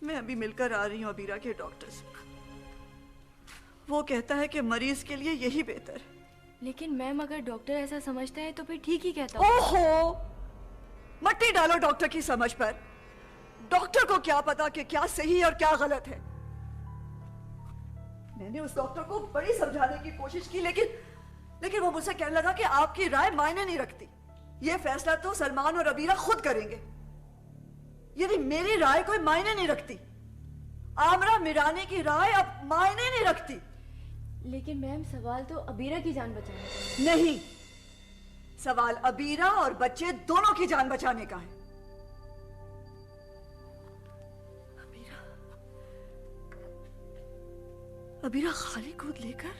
मैं अभी मिलकर आ रही हूँ अबीरा के डॉक्टर से। वो कहता है कि मरीज के लिए यही बेहतर है। लेकिन मैम अगर डॉक्टर ऐसा समझता है तो फिर ठीक ही कहता है। ओहो, मट्टी डालो डॉक्टर की समझ पर। डॉक्टर को क्या पता कि क्या सही और क्या गलत है। मैंने उस डॉक्टर को बड़ी समझाने की कोशिश की, लेकिन वो मुझसे कहने लगा कि आपकी राय मायने नहीं रखती। ये फैसला तो सलमान और अबीरा खुद करेंगे। यानी मेरी राय कोई मायने नहीं रखती। आमरा मिरानी की राय अब मायने नहीं रखती। लेकिन मैम सवाल तो अबीरा की जान बचाने का है। नहीं, सवाल अबीरा और बच्चे दोनों की जान बचाने का है। अबीरा खाली गोद लेकर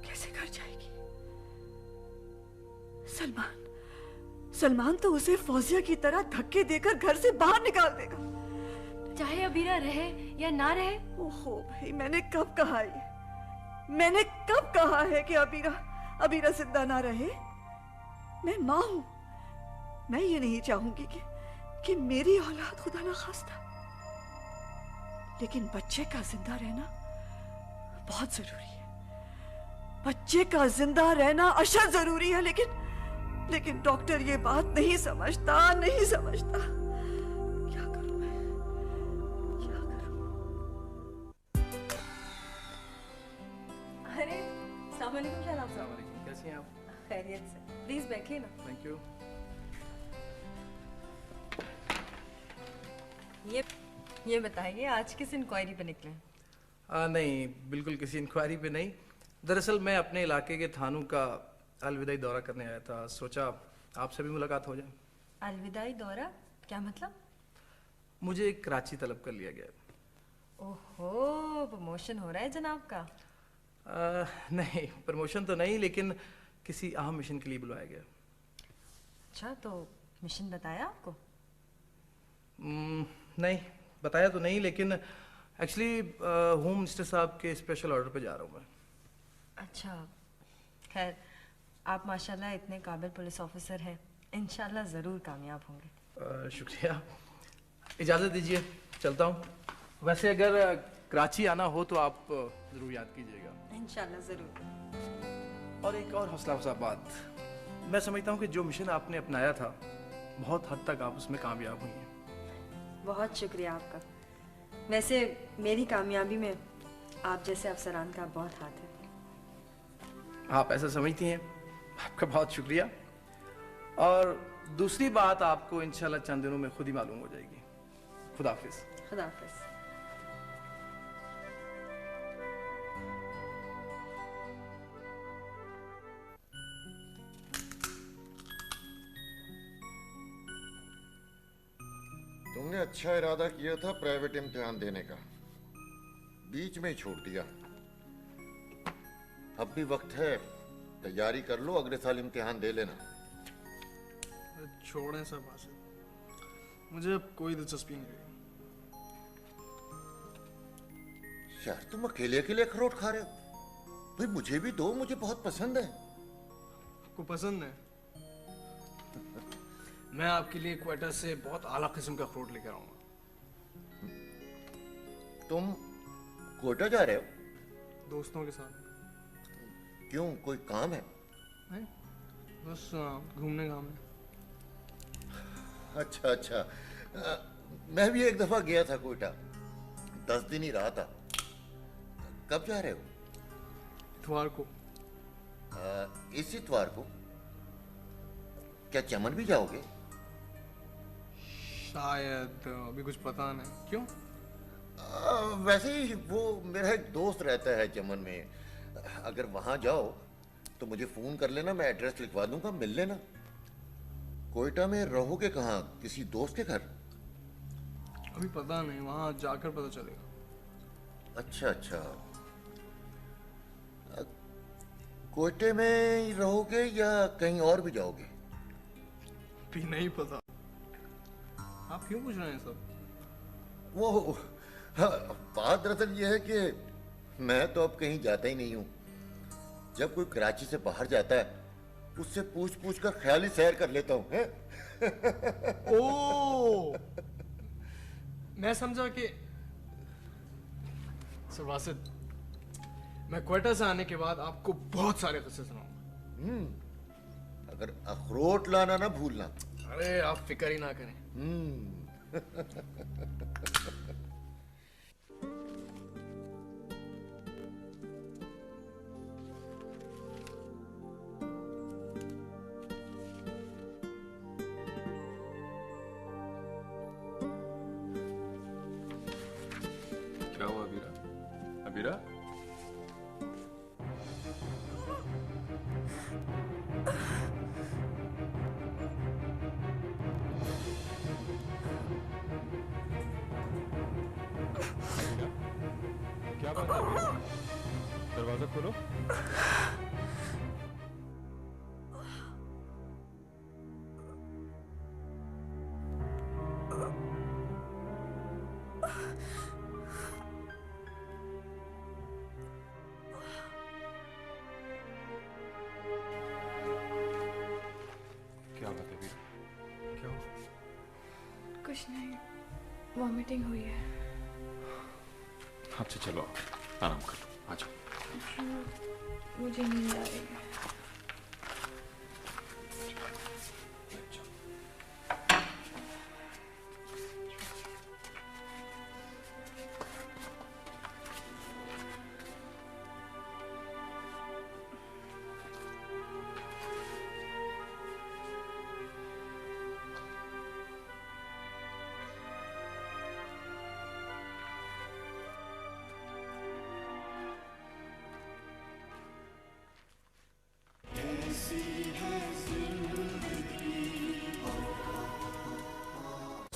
कैसे घर जाएगी? सलमान तो उसे फौजिया की तरह धक्के देकर घर से बाहर निकाल देगा, चाहे अबीरा रहे या ना रहे। ओहो भाई, मैंने कब कहा है कि अबीरा जिंदा ना रहे? मैं मां हूं। मैं ये नहीं चाहूंगी कि मेरी औलाद खुदा ना खास्ता। लेकिन बच्चे का जिंदा रहना बहुत जरूरी है। बच्चे का जिंदा रहना अशद जरूरी है। लेकिन डॉक्टर ये बात नहीं समझता। क्या करूं मैं? अरे अस्सलाम वालेकुम शहनाब साहब। कैसी हैं आप? खैरियत से। प्लीज बैठिए ना। Thank you. ये बताइए आज किस इंक्वायरी पे निकले? नहीं, बिल्कुल किसी इंक्वायरी पे नहीं। दरअसल मैं अपने इलाके के थानों का अलविदाई दौरा करने आया था। सोचा आपसे भी मुलाकात हो जाए। अलविदाई दौरा? क्या मतलब? मुझे कराची तलब कर लिया गया। ओहो, प्रमोशन हो रहा है जनाब का? नहीं, प्रमोशन तो नहीं, लेकिन किसी अहम मिशन के लिए बुलाया गया। अच्छा, तो मिशन बताया आपको? नहीं, बताया तो नहीं, लेकिन एक्चुअली होम मिनिस्टर साहब के स्पेशल ऑर्डर पे जा रहा हूँ मैं। अच्छा, खैर आप माशाल्लाह इतने काबिल पुलिस ऑफिसर हैं, इंशाल्लाह ज़रूर कामयाब होंगे। शुक्रिया, इजाज़त दीजिए, चलता हूँ। वैसे अगर कराची आना हो तो आप ज़रूर याद कीजिएगा। इंशाल्लाह ज़रूर। और एक और हौसला अफजा बात, मैं समझता हूँ कि जो मिशन आपने अपनाया था बहुत हद तक आप उसमें कामयाब हुई हैं। बहुत शुक्रिया आपका। वैसे मेरी कामयाबी में आप जैसे अफसरान का बहुत हाथ है। आप ऐसा समझती हैं? आपका बहुत शुक्रिया। और दूसरी बात आपको इंशाल्लाह चंद दिनों में खुद ही मालूम हो जाएगी। खुदा हाफिज। खुदा हाफिज। तुमने अच्छा इरादा किया था प्राइवेट इम्तिहान देने का, बीच में ही छोड़ दिया। अब भी वक्त है, तैयारी कर लो, अगले साल इम्तिहान दे लेना। छोड़ें सब बात, मुझे अब कोई दिलचस्पी नहीं रही। यार तुम अकेले अकेले अखरोट खा रहे हो? भाई मुझे भी दो, मुझे बहुत पसंद है। आपको पसंद है? मैं आपके लिए क्वेटा से बहुत आला किस्म का अखरोट लेकर आऊंगा। तुम कोटा जा रहे हो? दोस्तों के साथ। क्यों, कोई काम है? नहीं, बस घूमने घामने। अच्छा, मैं भी एक दफा गया था कोटा, 10 दिन ही रहा था। कब जा रहे हो? इतवार को। इस इतवार को? क्या चमन भी जाओगे? शायद, अभी कुछ पता नहीं। क्यों? वैसे ही वो मेरा एक दोस्त रहता है चमन में, अगर वहां जाओ तो मुझे फोन कर लेना, मैं एड्रेस लिखवा दूंगा, मिल लेना। कोयटा में रहोगे कहाँ, किसी दोस्त के घर? अभी पता नहीं, वहां जाकर पता चलेगा। अच्छा, कोयटे में ही रहोगे या कहीं और भी जाओगे? भी नहीं पता। आप क्यों पूछ रहे हैं सब? वो बात दरअसल ये है कि मैं तो अब कहीं जाता ही नहीं हूँ। जब कोई कराची से बाहर जाता है उससे पूछ कर ख्याली सैर कर लेता हूँ। ओ, मैं समझा कि सर वासिद, मैं क्वेटा से आने के बाद आपको बहुत सारे किस्से सुनाऊंगा। अगर अखरोट लाना ना भूलना। अरे आप फिक्र ही ना करें। क्या हुआ अबीरा? अबीरा? क्या बात है अबीरा? दरवाजा खोलो। क्या बात है अबीरा? क्या हुआ? कुछ नहीं, वॉमिटिंग हुई है। अच्छा चलो आराम कर लो, आ जाओ। मुझे नींद आ रही है।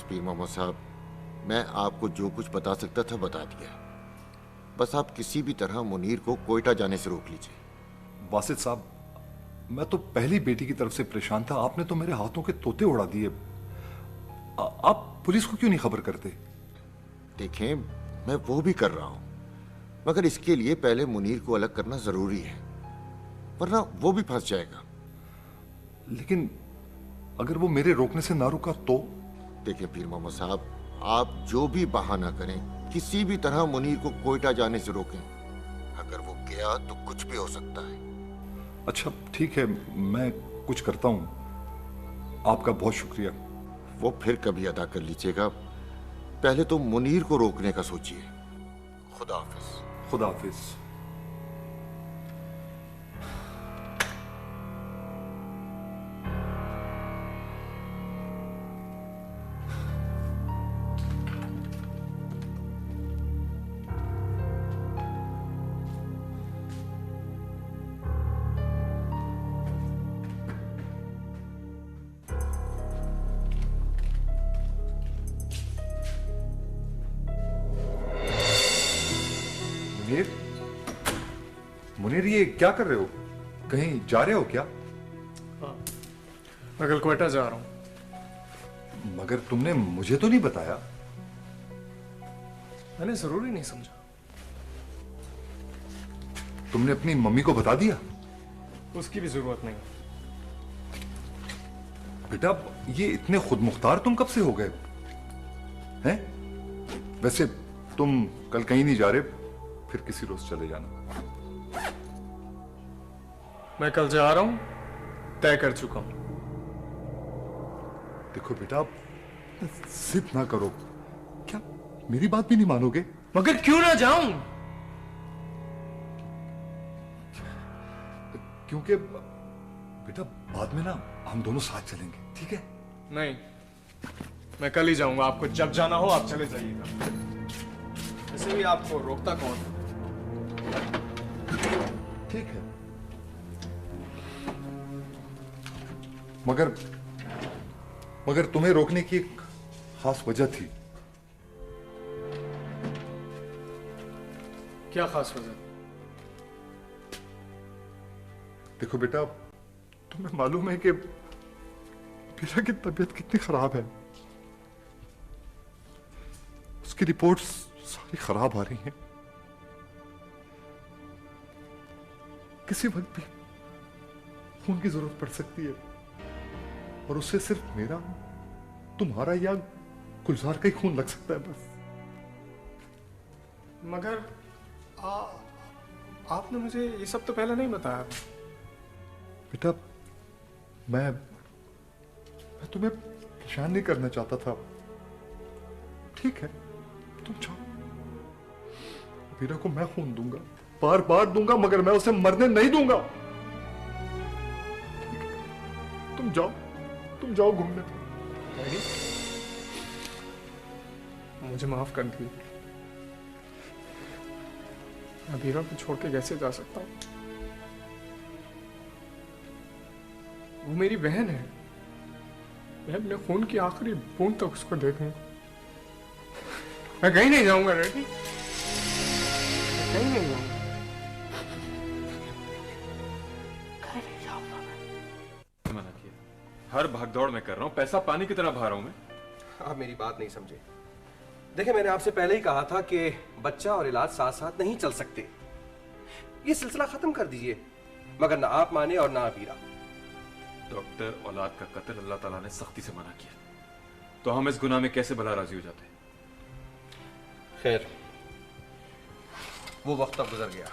पीर मोहम्मद साहब, मैं आपको जो कुछ बता सकता था बता दिया। बस आप किसी भी तरह मुनीर को कोयटा जाने से रोक लीजिए। वासिद साहब, मैं तो पहली बेटी की तरफ से परेशान था, आपने तो मेरे हाथों के तोते उड़ा दिए। आप पुलिस को क्यों नहीं खबर करते? देखें, मैं वो भी कर रहा हूं, मगर इसके लिए पहले मुनीर को अलग करना जरूरी है, वरना वो भी फंस जाएगा। लेकिन अगर वो मेरे रोकने से ना रुका तो? देखिए पीर मोहम्मद साहब, आप जो भी बहाना करें, किसी भी तरह मुनीर को कोयटा जाने से रोकें। अगर वो गया तो कुछ भी हो सकता है। अच्छा ठीक है, मैं कुछ करता हूं। आपका बहुत शुक्रिया। वो फिर कभी अदा कर लीजिएगा, पहले तो मुनीर को रोकने का सोचिए। खुदा हाफिज। खुदा हाफिज। मुनीर, मुनीर ये क्या कर रहे हो? कहीं जा रहे हो क्या? हाँ, मैं कल क्वेटा जा रहा हूं। मगर तुमने मुझे तो नहीं बताया। मैंने जरूरी नहीं समझा। तुमने अपनी मम्मी को बता दिया? उसकी भी जरूरत नहीं। बेटा, ये इतने खुद मुख्तार तुम कब से हो गए हैं? वैसे तुम कल कहीं नहीं जा रहे, फिर किसी रोज चले जाना। मैं कल जा रहा हूं, तय कर चुका हूं। देखो बेटा, जिद ना करो। क्या मेरी बात भी नहीं मानोगे? मगर क्यों ना जाऊं? क्योंकि बेटा बाद में ना हम दोनों साथ चलेंगे, ठीक है? नहीं, मैं कल ही जाऊंगा। आपको जब जाना हो आप चले जाइएगा। वैसे भी आपको रोकता कौन है? ठीक है, मगर तुम्हें रोकने की एक खास वजह थी। क्या खास वजह? देखो बेटा, तुम्हें मालूम है कि मीरा की तबीयत कितनी खराब है। उसकी रिपोर्ट्स सारी खराब आ रही हैं। किसी वक्त भी खून की जरूरत पड़ सकती है, और उससे सिर्फ मेरा, तुम्हारा या गुलजार का ही खून लग सकता है बस। मगर आपने मुझे ये सब तो पहले नहीं बताया। बेटा मैं तुम्हें परेशान नहीं करना चाहता था। ठीक है तुम जाओ, वीरा को मैं खून दूंगा, बार बार दूंगा, मगर मैं उसे मरने नहीं दूंगा। तुम जाओ घूमने। मुझे माफ कर दीजिए, मैं वीरा को छोड़ के कैसे जा सकता हूँ? वो मेरी बहन है, मैं अपने खून की आखिरी बूंद तक उसको देखूंगा। मैं कहीं नहीं जाऊंगा रेडी, कहीं नहीं जाऊंगा। मना किया, हर भागदौड़ में कर रहा हूँ, पैसा पानी की तरह बहा रहा हूँ मैं। आप मेरी बात नहीं समझे। देखिए मैंने आपसे पहले ही कहा था कि बच्चा और इलाज साथ साथ नहीं चल सकते। ये सिलसिला खत्म कर दीजिए, मगर ना आप माने और ना वीरा। डॉक्टर, औलाद का कत्ल अल्लाह ताला ने सख्ती से मना किया, तो हम इस गुनाह में कैसे भला राजी हो जाते हैं? खैर वो वक्त अब गुजर गया।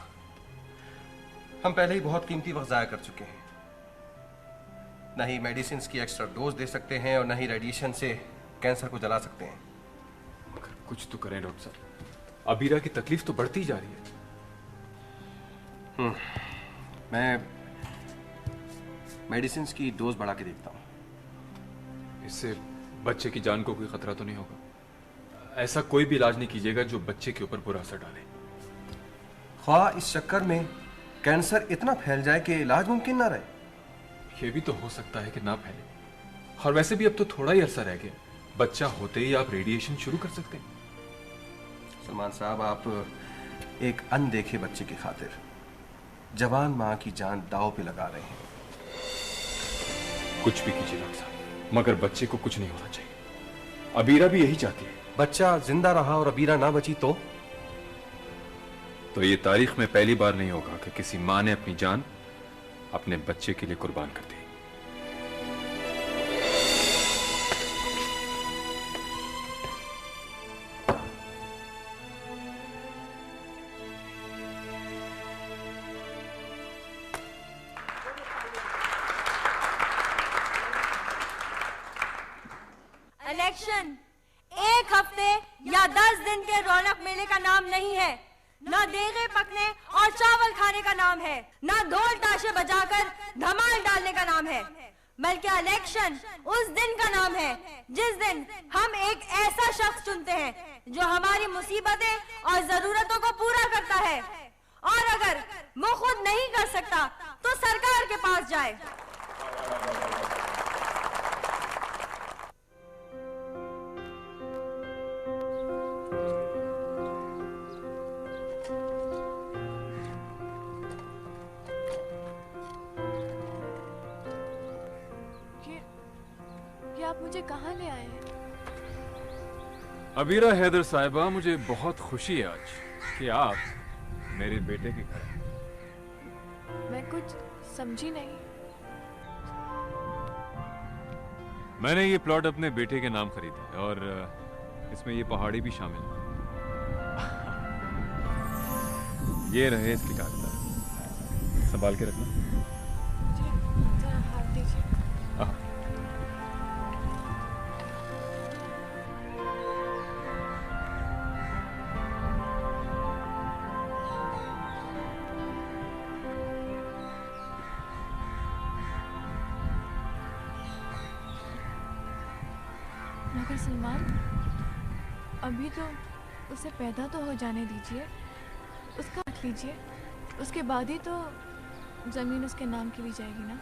हम पहले ही बहुत कीमती वक्त जाया कर चुके हैं। ना ही मेडिसिन की एक्स्ट्रा डोज दे सकते हैं और ना ही रेडिएशन से कैंसर को जला सकते हैं। मगर कुछ तो करें डॉक्टर साहब, अबीरा की तकलीफ तो बढ़ती जा रही है। मैं मेडिसिन की डोज बढ़ा के देखता हूँ। इससे बच्चे की जान को कोई खतरा तो नहीं होगा? ऐसा कोई भी इलाज नहीं कीजिएगा जो बच्चे के ऊपर बुरा असर डाले। ख्वाह इस चक्कर में कैंसर इतना फैल जाए कि इलाज मुमकिन ना रहे। ये भी तो हो सकता है कि ना फैले, और वैसे भी अब तो थोड़ा ही अरसा रह गया। बच्चा होते ही आप रेडिएशन शुरू कर सकते हैं। सलमान साहब, आप एक अनदेखे बच्चे की खातिर जवान मां की जान दांव पे लगा रहे हैं। कुछ भी कीजिए डॉक्टर साहब, मगर बच्चे को कुछ नहीं होना चाहिए। अबीरा भी यही चाहती है। बच्चा जिंदा रहा और अबीरा ना बची तो ये तारीख में पहली बार नहीं होगा कि किसी मां ने अपनी जान अपने बच्चे के लिए कुर्बान कर दी। इलेक्शन 1 हफ्ते या 10 दिन के रौनक मेले का नाम नहीं है, ना देगे पकने और चावल खाने का नाम है, ना ढोल ताशे बजाकर धमाल डालने का नाम है, बल्कि इलेक्शन उस दिन का नाम है जिस दिन हम एक ऐसा शख्स चुनते हैं जो हमारी मुसीबतें और जरूरतों को पूरा करता है, और अगर वो खुद नहीं कर सकता तो सरकार के पास जाए। आप मुझे कहाँ ले आए हैं? अबीरा हैदर साहिबा, मुझे बहुत खुशी है आज कि आप मेरे बेटे के घर हैं। मैं कुछ समझी नहीं। मैंने ये प्लॉट अपने बेटे के नाम खरीदा है और इसमें ये पहाड़ी भी शामिल है। ये रहे इसके कागजात, संभाल के रखना। जरा हाथ दीजिए। मगर सलमान, अभी तो उसे पैदा तो हो जाने दीजिए, उसका रख लीजिए, उसके बाद ही तो जमीन उसके नाम की ली जाएगी ना।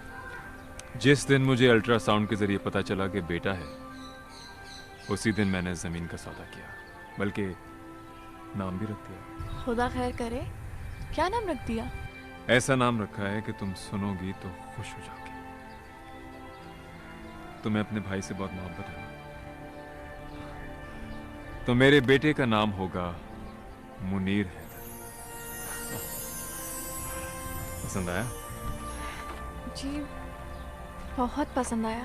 जिस दिन मुझे अल्ट्रासाउंड के जरिए पता चला कि बेटा है, उसी दिन मैंने जमीन का सौदा किया, बल्कि नाम भी रख दिया। खुदा खैर करे, क्या नाम रख दिया? ऐसा नाम रखा है कि तुम सुनोगी तो खुश हो जाओगी। तुम्हें अपने भाई से बहुत मोहब्बत है, तो मेरे बेटे का नाम होगा मुनीर हैदर। पसंद आया? जी बहुत पसंद आया।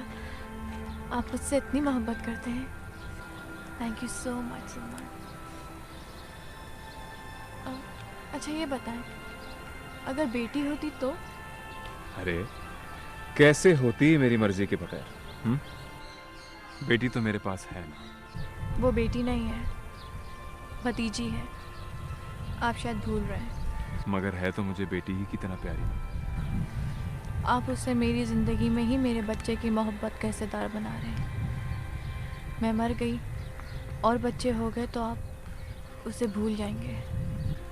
आप मुझसे इतनी मोहब्बत करते हैं। Thank you so much Salman. अच्छा ये बताएं, अगर बेटी होती तो? अरे कैसे होती मेरी मर्जी के बगैर? बेटी तो मेरे पास है ना। वो बेटी नहीं है, भतीजी है। आप शायद भूल रहे हैं। मगर है तो मुझे बेटी ही की तरह प्यारी। आप उससे मेरी ज़िंदगी में ही मेरे बच्चे की मोहब्बत का हिस्सेदार बना रहे हैं। मैं मर गई और बच्चे हो गए तो आप उसे भूल जाएंगे।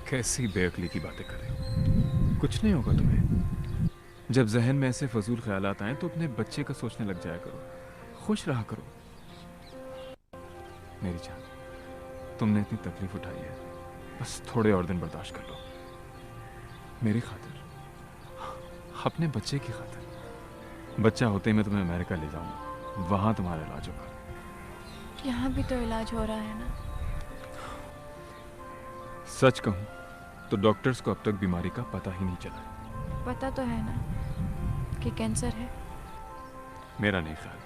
कैसी बेअक्ली की बातें कर रहे हो? कुछ नहीं होगा तुम्हें। जब जहन में ऐसे फजूल ख्यालात आए तो अपने बच्चे का सोचने लग जाया करो, खुश रहा करो। मेरी जान, तुमने इतनी तकलीफ उठाई है, बस थोड़े और दिन बर्दाश्त कर लो। मेरी खातिर, अपने बच्चे की खातिर। बच्चा होते ही मैं तुम्हें अमेरिका ले जाऊंगा, वहां तुम्हारा इलाज होगा। यहाँ भी तो इलाज हो रहा है ना। सच कहूं तो डॉक्टर्स को अब तक बीमारी का पता ही नहीं चला। पता तो है ना कि कैंसर है। मेरा नहीं ख्याल।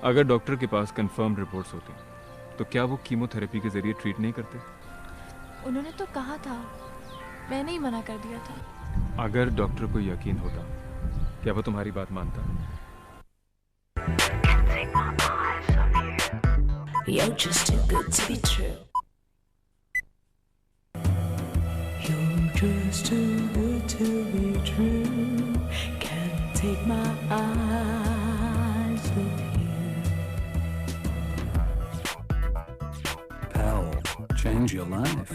अगर डॉक्टर के पास कंफर्म रिपोर्ट्स होती तो क्या वो कीमोथेरेपी के जरिए ट्रीट नहीं करते? उन्होंने तो कहा था, मैंने ही मना कर दिया था। अगर डॉक्टर को यकीन होता, क्या वो तुम्हारी बात मानता? You're just too good to be true. You're just too good to be true. Can't take my eyes off you. Pal, change your life.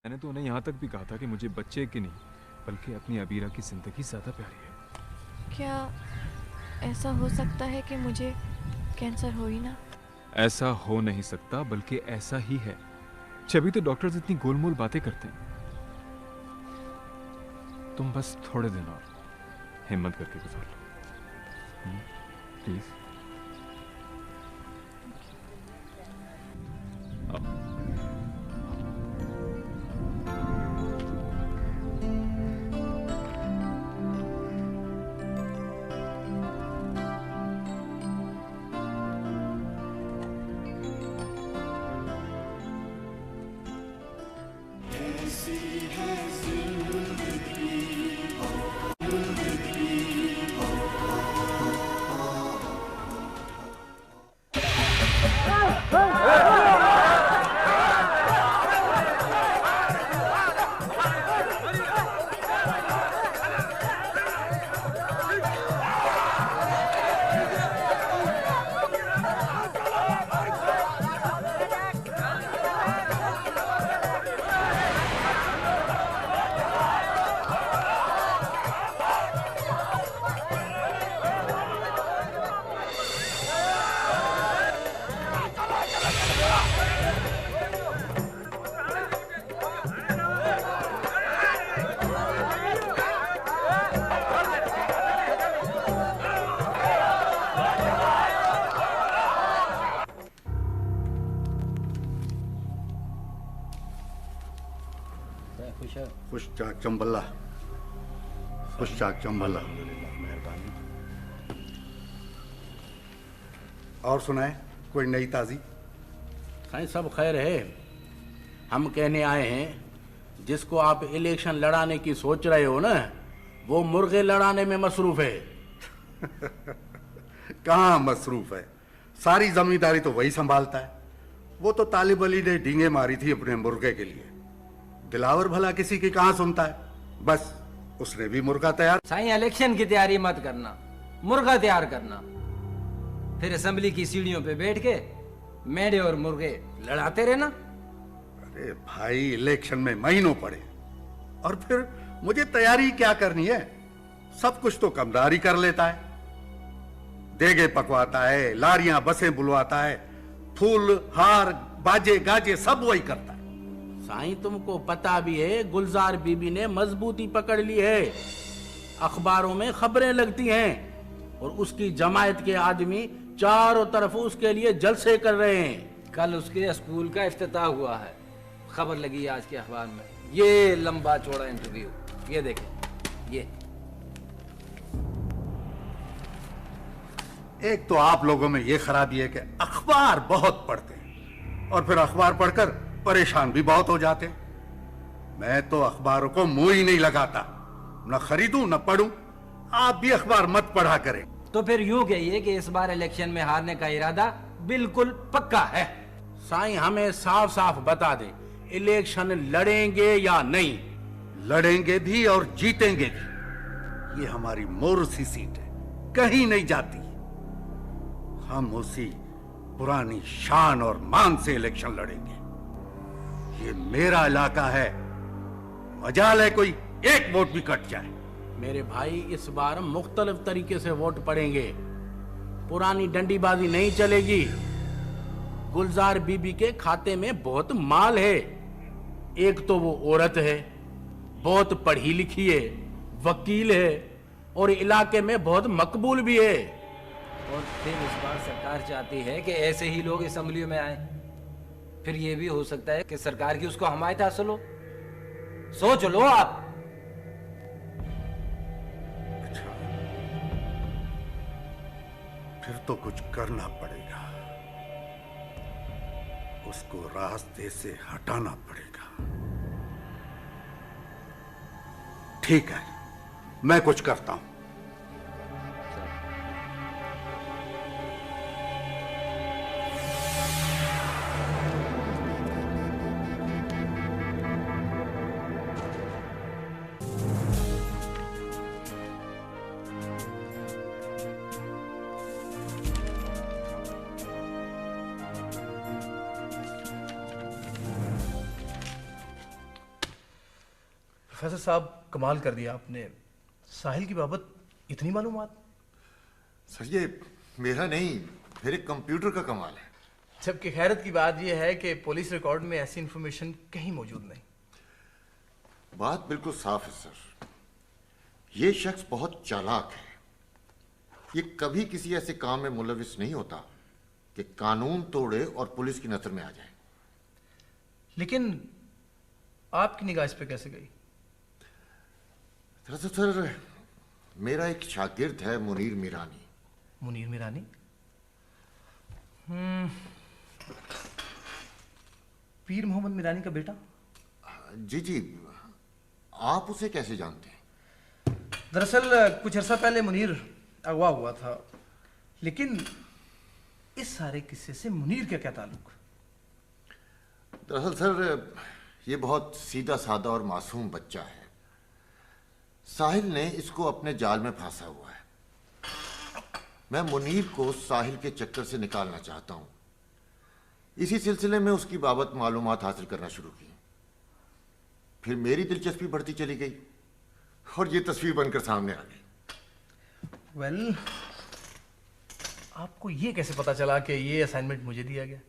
मैंने तो उन्हें यहाँ तक भी कहा था कि मुझे बच्चे की नहीं बल्कि अपनी अबीरा की जिंदगी ज्यादा प्यारी है। क्या ऐसा हो सकता है कि मुझे कैंसर हो ही ना? ऐसा हो नहीं सकता, बल्कि ऐसा ही है। छवि तो डॉक्टर्स इतनी गोलमोल बातें करते हैं। तुम बस थोड़े दिन और हिम्मत करके गुजार लो, प्लीज। खुश चाक चंबल्ला, खुश चाक चंबल्ला। और सुनाए कोई नई ताजी? साईं सब खैर है। हम कहने आए हैं जिसको आप इलेक्शन लड़ाने की सोच रहे हो ना, वो मुर्गे लड़ाने में मसरूफ है। कहाँ मसरूफ है, सारी जमींदारी तो वही संभालता है। वो तो तालिब अली ने डींगे मारी थी अपने मुर्गे के लिए। दिलावर भला किसी की कहाँ सुनता है, बस उसने भी मुर्गा तैयार। साईं इलेक्शन की तैयारी मत करना, मुर्गा तैयार करना। फिर असेंबली की सीढ़ियों पे बैठ के मेढ़े और मुर्गे लड़ाते रहना। अरे भाई, इलेक्शन में महीनों पड़े और फिर मुझे तैयारी क्या करनी है? सब कुछ तो कमदारी कर लेता है। देगे पकवाता है, लारियां बसें बुलवाता है, फूल हार बाजे गाजे सब वही करता है। साईं तुमको पता भी है गुलजार बीबी ने मजबूती पकड़ ली है, अखबारों में खबरें लगती हैं और उसकी जमायत के आदमी चारों तरफ उसके लिए जलसे कर रहे हैं। कल उसके स्कूल का इफ्तिताह हुआ है, खबर लगी आज के अखबार में। ये लंबा चौड़ा इंटरव्यू, ये देखें। ये एक तो आप लोगों में ये खराबी है कि अखबार बहुत पढ़ते हैं और फिर अखबार पढ़कर परेशान भी बहुत हो जाते हैं। मैं तो अखबारों को मुंह ही नहीं लगाता, न खरीदूं न पढ़ूं। आप भी अखबार मत पढ़ा करें। तो फिर यूं कहिए कि इस बार इलेक्शन में हारने का इरादा बिल्कुल पक्का है। साईं हमें साफ साफ बता दे, इलेक्शन लड़ेंगे या नहीं? लड़ेंगे भी और जीतेंगे भी। ये हमारी मोरसी सीट है, कहीं नहीं जाती। हम उसी पुरानी शान और मान से इलेक्शन लड़ेंगे। ये मेरा इलाका है, मजाल है कोई एक वोट भी कट जाए। मेरे भाई इस बार मुख्तलिफ तरीके से वोट पड़ेंगे, पुरानी डंडीबाजी नहीं चलेगी। गुलजार बीबी के खाते में बहुत माल है। एक तो वो औरत है, बहुत पढ़ी लिखी है, वकील है और इलाके में बहुत मकबूल भी है। और फिर इस बार सरकार चाहती है कि ऐसे ही लोग असेंबली में आए। फिर ये भी हो सकता है कि सरकार की उसको हमायत हासिल हो। सोच लो आप। फिर तो कुछ करना पड़ेगा, उसको रास्ते से हटाना पड़ेगा। ठीक है, मैं कुछ करता हूं। प्रोफेसर साहब, कमाल कर दिया आपने। साहिल की बाबत इतनी मालूमात। सर ये मेरा नहीं, मेरे कंप्यूटर का कमाल है। जबकि खैरत की बात यह है कि पुलिस रिकॉर्ड में ऐसी इंफॉर्मेशन कहीं मौजूद नहीं। बात बिल्कुल साफ है सर, ये शख्स बहुत चालाक है। ये कभी किसी ऐसे काम में मुलविस नहीं होता कि कानून तोड़े और पुलिस की नजर में आ जाए। लेकिन आपकी निगाह इस पे कैसे गई? दरअसल सर, मेरा एक शागिर्द है मुनीर मीरानी। मुनीर मीरानी? पीर मोहम्मद मीरानी का बेटा? जी जी, आप उसे कैसे जानते हैं? दरअसल कुछ अर्सा पहले मुनीर अगवा हुआ था, लेकिन इस सारे किस्से से मुनीर का क्या ताल्लुक? दरअसल सर, ये बहुत सीधा साधा और मासूम बच्चा है। साहिल ने इसको अपने जाल में फांसा हुआ है। मैं मुनीर को साहिल के चक्कर से निकालना चाहता हूं। इसी सिलसिले में उसकी बाबत मालूमात हासिल करना शुरू की। फिर मेरी दिलचस्पी बढ़ती चली गई और ये तस्वीर बनकर सामने आ गई। वेल, आपको ये कैसे पता चला कि ये असाइनमेंट मुझे दिया गया?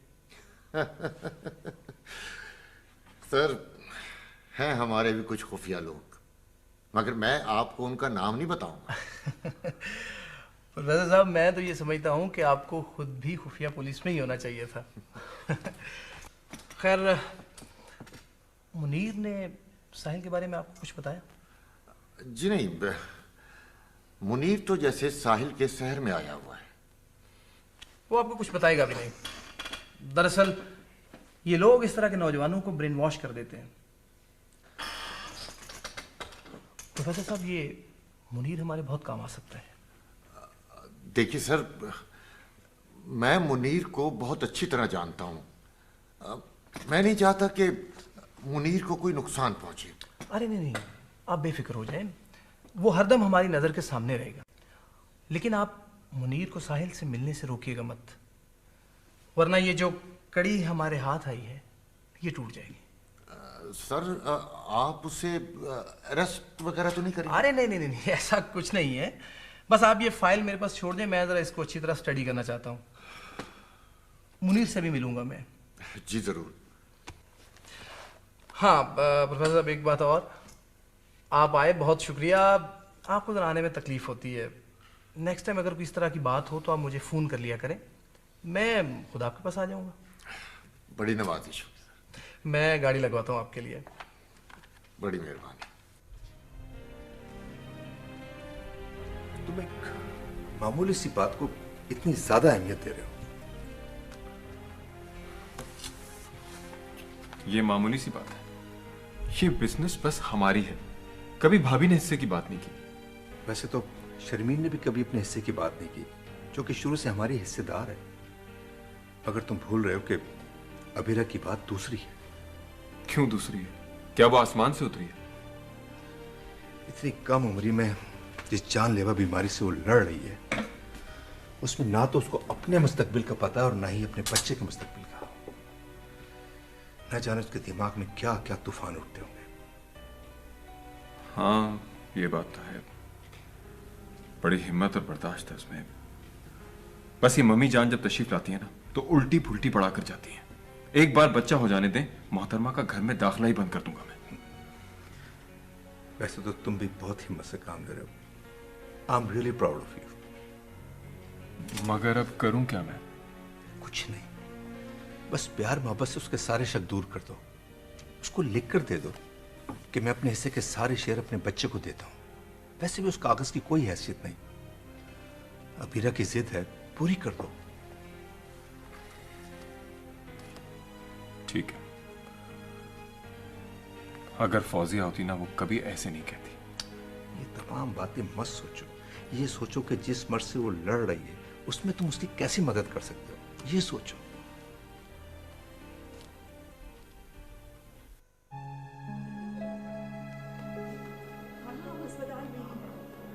सर, हैं हमारे भी कुछ खुफिया लोग, मगर मैं आपको उनका नाम नहीं बताऊंगा। प्रोफेसर साहब, मैं तो ये समझता हूँ कि आपको खुद भी खुफिया पुलिस में ही होना चाहिए था। खैर, मुनीर ने साहिल के बारे में आपको कुछ बताया? जी नहीं, मुनीर तो जैसे साहिल के शहर में आया हुआ है। वो आपको कुछ बताएगा भी नहीं। दरअसल ये लोग इस तरह के नौजवानों को ब्रेन वॉश कर देते हैं। प्रोफेसर साहब, ये मुनीर हमारे बहुत काम आ सकता है। देखिए सर, मैं मुनीर को बहुत अच्छी तरह जानता हूं। मैं नहीं चाहता कि मुनीर को कोई नुकसान पहुंचे। अरे नहीं, आप बेफिक्र हो जाएं, वो हरदम हमारी नज़र के सामने रहेगा। लेकिन आप मुनीर को साहिल से मिलने से रोकिएगा मत, वरना ये जो कड़ी हमारे हाथ आई है ये टूट जाएगी। सर, आप उसे अरेस्ट वगैरह तो नहीं करेंगे? अरे नहीं, ऐसा कुछ नहीं है। बस आप ये फाइल मेरे पास छोड़ दें, मैं जरा इसको अच्छी तरह स्टडी करना चाहता हूँ। मुनीर से भी मिलूंगा मैं। जी जरूर। हाँ प्रोफेसर साहब, एक बात और, आप आए, बहुत शुक्रिया। आपको जरा आने में तकलीफ होती है। नेक्स्ट टाइम अगर कोई इस तरह की बात हो तो आप मुझे फ़ोन कर लिया करें, मैं खुद आपके पास आ जाऊंगा। बड़ी नवाजिश। मैं गाड़ी लगवाता हूँ आपके लिए। बड़ी मेहरबानी। तुम एक मामूली सी बात को इतनी ज्यादा अहमियत दे रहे हो। ये मामूली सी बात है। ये बिजनेस बस हमारी है, कभी भाभी ने हिस्से की बात नहीं की। वैसे तो शर्मीन ने भी कभी अपने हिस्से की बात नहीं की, जो कि शुरू से हमारी हिस्सेदार है। मगर तुम भूल रहे हो कि अबीरा की बात दूसरी है। क्यों दूसरी है? क्या वो आसमान से उतरी है? इतनी कम उम्र में जिस जानलेवा बीमारी से वो लड़ रही है, उसमें ना तो उसको अपने मुस्तकबिल का पता है और ना ही अपने बच्चे के मुस्तकबिल का। न जाने उसके दिमाग में क्या क्या तूफान उठते होंगे। हाँ, ये बात तो है। बड़ी हिम्मत और बर्दाश्त है उसमें। बस ये मम्मी जान जब तशरीफ लाती है ना, तो उल्टी पुल्टी पड़ा कर जाती है। एक बार बच्चा हो जाने दें, मोहतरमा का घर में दाखिला ही बंद कर दूंगा मैं। वैसे तो तुम भी बहुत हिम्मत से काम दे रहे हो। I am really proud of you. मगर अब करूं क्या मैं? कुछ नहीं, बस प्यार मोहब्बत से उसके सारे शक दूर कर दो। उसको लिख कर दे दो कि मैं अपने हिस्से के सारे शेयर अपने बच्चे को देता हूं। वैसे भी उस कागज की कोई हैसियत नहीं। अबीरा की जिद है, पूरी कर दो। ठीक है। अगर फौजिया होती ना, वो कभी ऐसे नहीं कहती। ये तमाम बातें मत सोचो। ये सोचो कि जिस मर्द से वो लड़ रही है, उसमें तुम उसकी कैसी मदद कर सकते हो, ये सोचो।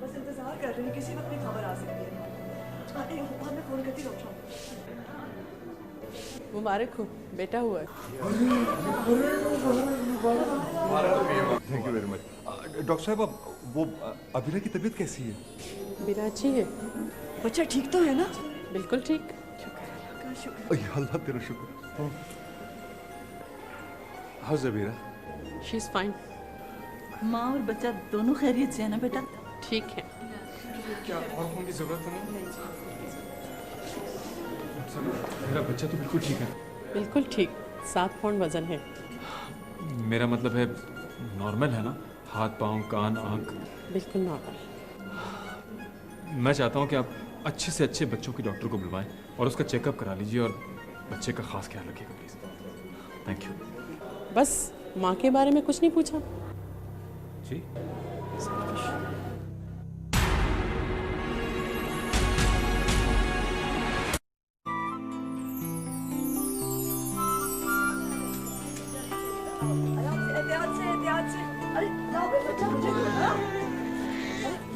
बस इंतजार कर रहे हैं, किसी वक्त भी खबर आ सकती है। मैं फोन करती रहूँ। मुबारक हो, बेटा हुआ है। Thank you very much. Doctor साहब, अब वो अबीरा की तबीयत कैसी है? अबीरा अच्छी है। बच्चा ठीक तो है ना? बिल्कुल ठीक। अल्लाह तेरा शुक्र। House Abira? She is fine. माँ और बच्चा दोनों खैरियत से है ना बेटा? ठीक है। क्या और फोन की जरूरत नहीं? मेरा बच्चा तो बिल्कुल ठीक है। बिल्कुल ठीक, 7 पौंड वजन है। मेरा मतलब है नॉर्मल है ना? हाथ पाँव कान आँख बिल्कुल नॉर्मल। मैं चाहता हूँ कि आप अच्छे से अच्छे बच्चों के डॉक्टर को बुलवाएं और उसका चेकअप करा लीजिए और बच्चे का खास ख्याल रखिएगा प्लीज। Thank you. बस माँ के बारे में कुछ नहीं पूछा? जी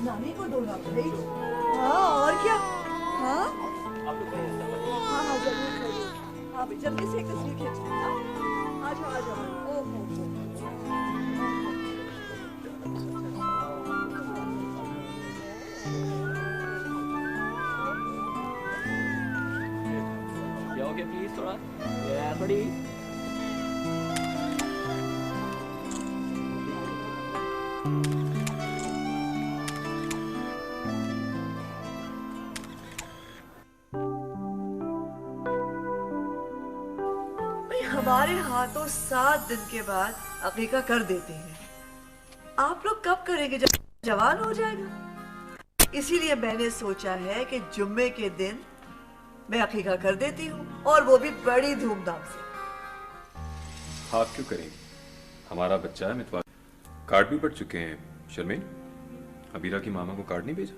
नानी को दो ना प्लीज। हाँ और क्या? हाँ हाँ हाँ जरूर जरूर। हाँ जल्दी से एक तस्वीर खींच लेना। आ जाओ आ जाओ। ओहो जाओगे प्लीज थोड़ा? थोड़ी हमारे हाथों 7 दिन के बाद अकीका कर देते हैं। आप लोग कब करेंगे? जब जवान हो जाएगा। इसीलिए मैंने सोचा है कि जुम्मे के दिन मैं अकीका कर देती हूँ, और वो भी बड़ी धूमधाम से। आप क्यों करेंगे? हमारा बच्चा है मितवा। कार्ड भी पड़ चुके हैं शर्मीन। अबीरा की मामा को कार्ड नहीं भेजा?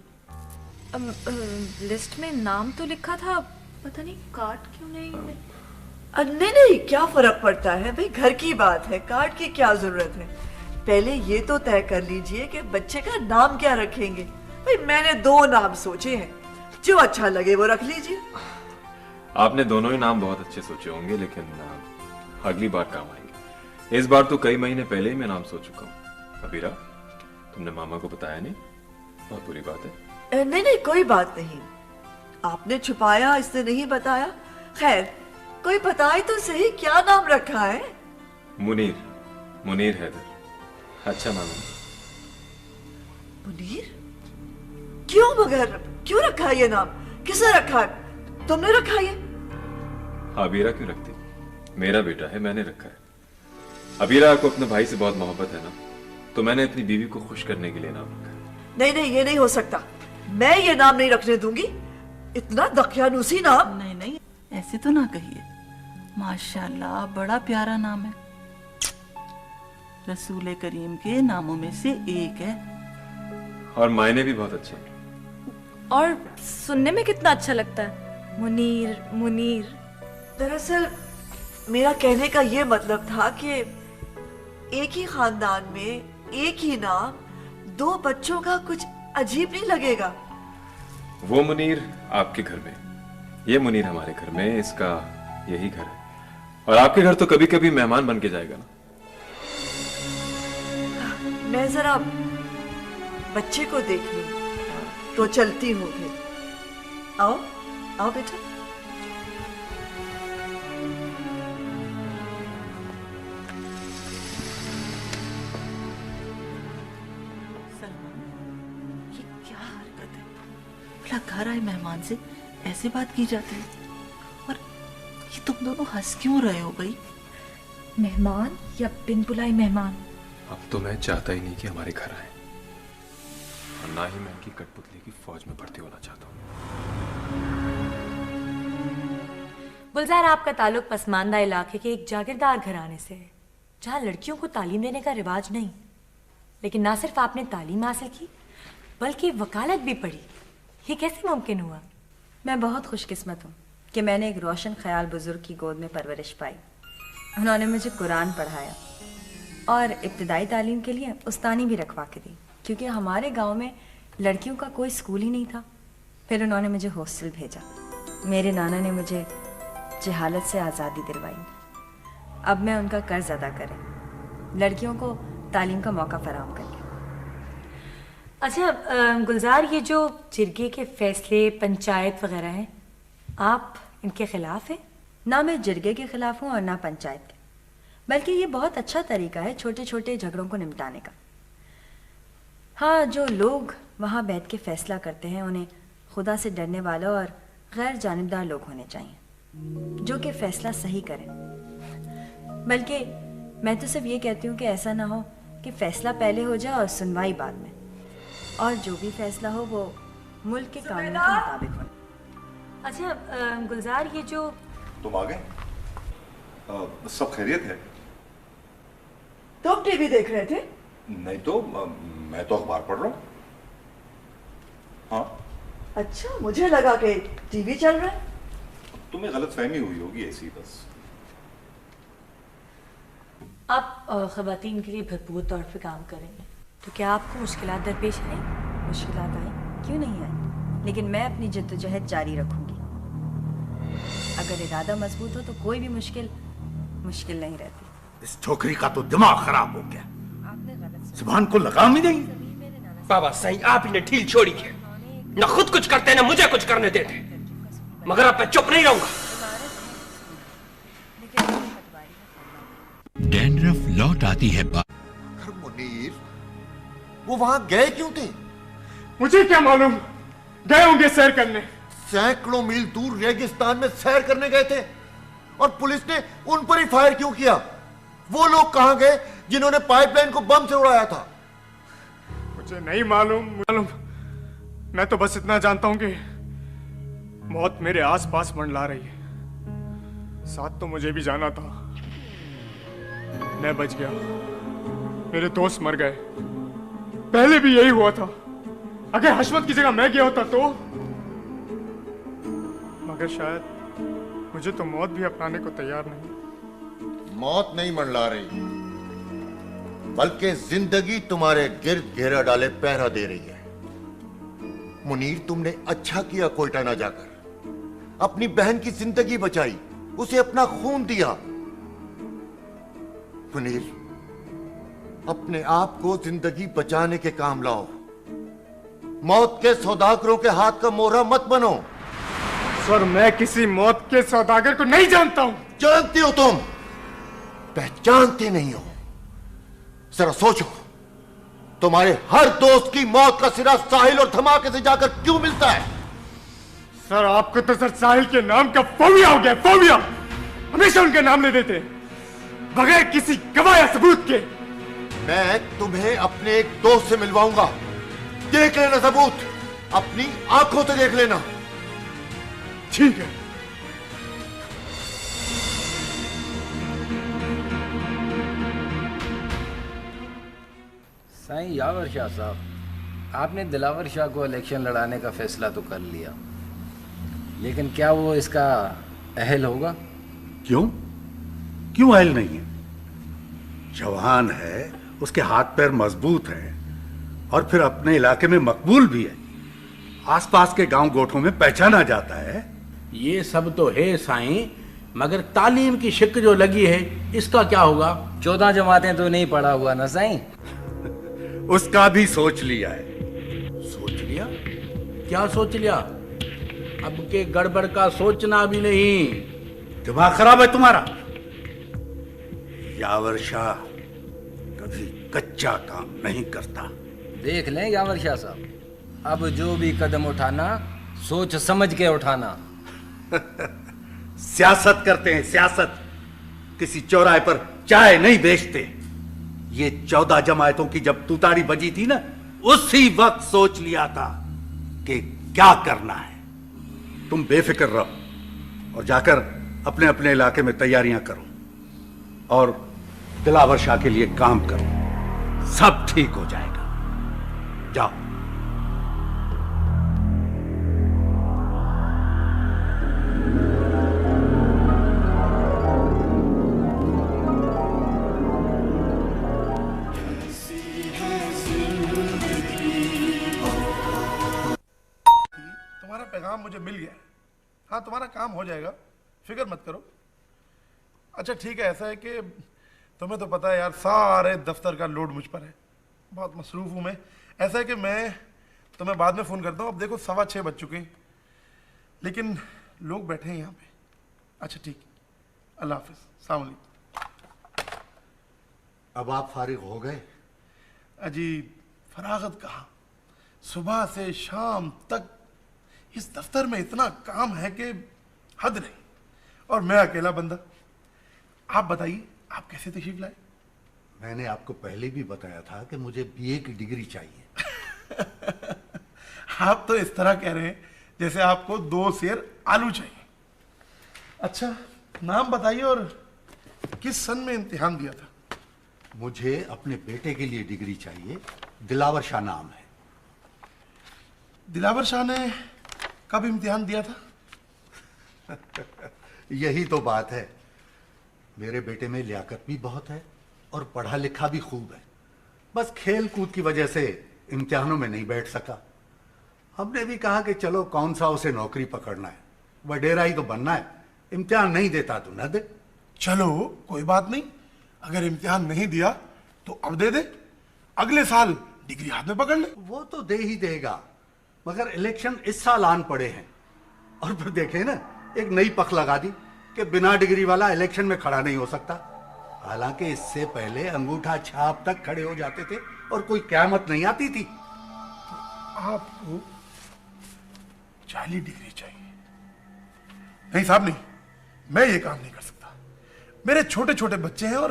लिस्ट में नाम तो लिखा था, पता नहीं कार्ड क्यों नहीं। नहीं नहीं, क्या फर्क पड़ता है भाई, घर की बात है, कार्ड की क्या जरूरत है। पहले ये तो तय कर लीजिए कि बच्चे का नाम क्या रखेंगे। भाई मैंने 2 नाम सोचे हैं, जो अच्छा लगे वो रख लीजिए। आपने दोनों ही नाम बहुत अच्छे सोचे होंगे, लेकिन अगली बार काम आएंगे। इस बार तो कई महीने पहले ही मैं नाम सोच चुका हूँ। अबीरा, तुमने मामा को बताया नहीं? बहुत बुरी बात है। नहीं नहीं, कोई बात नहीं। आपने छुपाया इसने नहीं बताया। खैर कोई बताए तो सही, क्या नाम रखा है? मुनीर। मुनीर हैदर। अच्छा नाम है। मुनीर? क्यों मगर क्यों रखा ये नाम? किसने रखा है? तुमने रखा ये? अबीरा क्यों रखती? मेरा बेटा है, मैंने रखा है। अबीरा को अपने भाई से बहुत मोहब्बत है ना, तो मैंने अपनी बीवी को खुश करने के लिए नाम रखा है। नहीं नहीं, ये नहीं हो सकता। मैं ये नाम नहीं रखने दूंगी। इतना दकियानूसी नाम। नहीं नहीं, ऐसे तो ना कहिए। माशाल्लाह, बड़ा प्यारा नाम है। रसूल करीम के नामों में से एक है। और मायने भी बहुत अच्छे। और सुनने में कितना अच्छा लगता है, मुनीर मुनीर। दरअसल मेरा कहने का ये मतलब था कि एक ही खानदान में एक ही नाम, दो बच्चों का कुछ अजीब नहीं लगेगा? वो मुनीर आपके घर में, ये मुनीर हमारे घर में, इसका यही घर है। और आपके घर तो कभी कभी मेहमान बन के जाएगा ना। मैं जरा बच्चे को देख लूं तो चलती हूँ फिर। आओ आओ बेटा। ये क्या हरकत है? भला घर आए मेहमान से ऐसे बात की जाती है? और ये तुम दोनों हंस क्यों रहे हो भाई? मेहमान या बिन बुलाई मेहमान? अब तो मैं चाहता ही नहीं कि हमारे घर आए, और ना ही मैं इनकी कठपुतली की फौज में भर्ती होना चाहता हूँ। गुलजार, आपका ताल्लुक पसमानदा इलाके के एक जागीरदार घराने से है, जहाँ लड़कियों को तालीम देने का रिवाज नहीं। लेकिन ना सिर्फ आपने तालीम हासिल की, बल्कि वकालत भी पढ़ी। ये कैसे मुमकिन हुआ? मैं बहुत खुशकिस्मत हूँ कि मैंने एक रोशन ख्याल बुजुर्ग की गोद में परवरिश पाई। उन्होंने मुझे कुरान पढ़ाया और इब्तदाई तालीम के लिए उस्तानी भी रखवा के दी, क्योंकि हमारे गांव में लड़कियों का कोई स्कूल ही नहीं था। फिर उन्होंने मुझे हॉस्टल भेजा। मेरे नाना ने मुझे जहालत से आज़ादी दिलवाई। अब मैं उनका कर्ज अदा करें, लड़कियों को तालीम का मौका फराहम करके। अच्छा गुलजार, ये जो जिरगे के फैसले, पंचायत वगैरह हैं, आप इनके खिलाफ हैं? ना मैं जिरगे के खिलाफ हूँ और ना पंचायत के, बल्कि ये बहुत अच्छा तरीका है छोटे छोटे झगड़ों को निपटाने का। हाँ, जो लोग वहाँ बैठ के फैसला करते हैं उन्हें खुदा से डरने वाला और गैर जानिबदार लोग होने चाहिए, जो कि फैसला सही करें। बल्कि मैं तो सिर्फ ये कहती हूँ कि ऐसा ना हो कि फैसला पहले हो जाए और सुनवाई बाद में, और जो भी फैसला हो वो मुल्क के कानून के मुताबिक हो। अच्छा गुलजार, ये जो तुम आ गए? सब खैरियत है? तुम टीवी देख रहे थे? नहीं तो मैं तो अखबार पढ़ रहा हूँ। हाँ। अच्छा, मुझे लगा कि टीवी चल रहा है। तुम्हें गलतफहमी हुई होगी ऐसी बस। आप ख़वातीन के लिए भरपूर तौर पे काम करेंगे, तो क्या आपको मुश्किलात दरपेश आई? मुश्किलात आई, क्यों नहीं आई? लेकिन मैं अपनी जद्दोजहद जारी रखूंगी। अगर इरादा मजबूत हो तो कोई भी मुश्किल मुश्किल नहीं रहती। इस छोकरी का तो दिमाग खराब हो गया, जुबान को लगाम ही नहीं। बाबा सही आप ही ने ढील छोड़ी है, न खुद कुछ करते न मुझे कुछ करने देते, मगर अब मैं चुप नहीं रहूंगा। डैंड्रफ लौट आती है। मुनीर, वो वहां गए क्यों थे? मुझे क्या मालूम, गए होंगे सैर करने। सैकड़ों मील दूर रेगिस्तान में सैर करने गए थे और पुलिस ने उन पर ही फायर क्यों किया? वो लोग कहां गए जिन्होंने पाइपलाइन को बम से उड़ाया था? मुझे नहीं मालूम। मैं तो बस इतना जानता हूं कि मौत मेरे आसपास मंडला रही है। साथ तो मुझे भी जाना था, मैं बच गया, मेरे दोस्त मर गए। पहले भी यही हुआ था। अगर हशमत की जगह मैं गया होता तो, मगर शायद मुझे तो मौत भी अपनाने को तैयार नहीं। मौत नहीं मंडला रही, बल्कि जिंदगी तुम्हारे गिर्द घेरा डाले पहरा दे रही है। मुनीर, तुमने अच्छा किया कोयटा ना जाकर, अपनी बहन की जिंदगी बचाई, उसे अपना खून दिया। मुनीर, अपने आप को जिंदगी बचाने के काम लाओ, मौत के सौदागरों के हाथ का मोहरा मत बनो। सर, मैं किसी मौत के सौदागर को नहीं जानता हूं। जानते हो तुम, पहचानते नहीं हो। जरा सोचो, तुम्हारे हर दोस्त की मौत का सिरा साहिल और धमाके से जाकर क्यों मिलता है? सर, आपको तो सर साहिल के नाम का फोबिया हो गया, फोबिया। हमेशा उनका नाम ले देते बगैर किसी गवाह या सबूत के। मैं तुम्हें अपने एक दोस्त से मिलवाऊंगा, देख लेना सबूत, अपनी आंखों से देख लेना। ठीक है। साईं यावर शाह साहब, आपने दिलावर शाह को इलेक्शन लड़ाने का फैसला तो कर लिया, लेकिन क्या वो इसका अहल होगा? क्यों क्यों अहल नहीं है? जवान है, उसके हाथ पैर मजबूत हैं और फिर अपने इलाके में मकबूल भी है, आसपास के गांव गोठों में पहचाना जाता है। ये सब तो है साईं, मगर तालीम की शिक जो लगी है इसका क्या होगा? 14 जमातें तो नहीं पढ़ा हुआ ना साईं। उसका भी सोच लिया है। सोच लिया? क्या सोच लिया? अब के गड़बड़ का सोचना भी नहीं। दिमाग खराब है तुम्हारा? यावर शाह कभी कच्चा काम नहीं करता। देख लें यावर शाह साहब, अब जो भी कदम उठाना सोच समझ के उठाना। सियासत करते हैं सियासत, किसी चौराहे पर चाय नहीं बेचते। ये 14 जमायतों की जब तुतारी बजी थी ना, उसी वक्त सोच लिया था कि क्या करना है। तुम बेफिक्र रहो और जाकर अपने अपने इलाके में तैयारियां करो और दिलावर शाह के लिए काम करो, सब ठीक हो जाएगा। जाओ। तुम्हारा पैगाम मुझे मिल गया है। हाँ, तुम्हारा काम हो जाएगा, फिक्र मत करो। अच्छा ठीक है, ऐसा है कि तुम्हें तो पता है यार, सारे दफ्तर का लोड मुझ पर है, बहुत मसरूफ हूँ मैं। ऐसा है कि मैं तुम्हें बाद में फ़ोन करता हूँ। अब देखो 6:15 बज चुके हैं, लेकिन लोग बैठे हैं यहाँ पे। अच्छा ठीक, अल्लाह हाफिज़, अस्सलाम वालेकुम। अब आप फारिग हो गए? अजी फरागत कहाँ, सुबह से शाम तक इस दफ्तर में इतना काम है कि हद नहीं, और मैं अकेला बंदा। आप बताइए, आप कैसे तशरीफ लाए? मैंने आपको पहले भी बताया था कि मुझे बीए की डिग्री चाहिए। आप तो इस तरह कह रहे हैं जैसे आपको 2 सेर आलू चाहिए। अच्छा नाम बताइए और किस सन में इम्तिहान दिया था? मुझे अपने बेटे के लिए डिग्री चाहिए, दिलावर शाह नाम है। दिलावर शाह ने कब इम्तिहान दिया था? यही तो बात है, मेरे बेटे में लियाकत भी बहुत है और पढ़ा लिखा भी खूब है, बस खेल कूद की वजह से इम्तिहानों में नहीं बैठ सका। हमने भी कहा कि चलो कौन सा उसे नौकरी पकड़ना है, वडेरा ही तो बनना है, इम्तिहान नहीं देता तो न दे। चलो कोई बात नहीं, अगर इम्तिहान नहीं दिया तो अब दे दे, अगले साल डिग्री हाथ में पकड़ ले। वो तो दे ही देगा, मगर इलेक्शन इस साल आन पड़े हैं, और फिर देखे ना एक नई पख लगा दी कि बिना डिग्री वाला इलेक्शन में खड़ा नहीं हो सकता। हालांकि इससे पहले अंगूठा छाप तक खड़े हो जाते थे और कोई क़यामत नहीं आती थी। आपको जाली डिग्री चाहिए? नहीं साहब नहीं, मैं ये काम नहीं कर सकता। मेरे छोटे छोटे बच्चे हैं और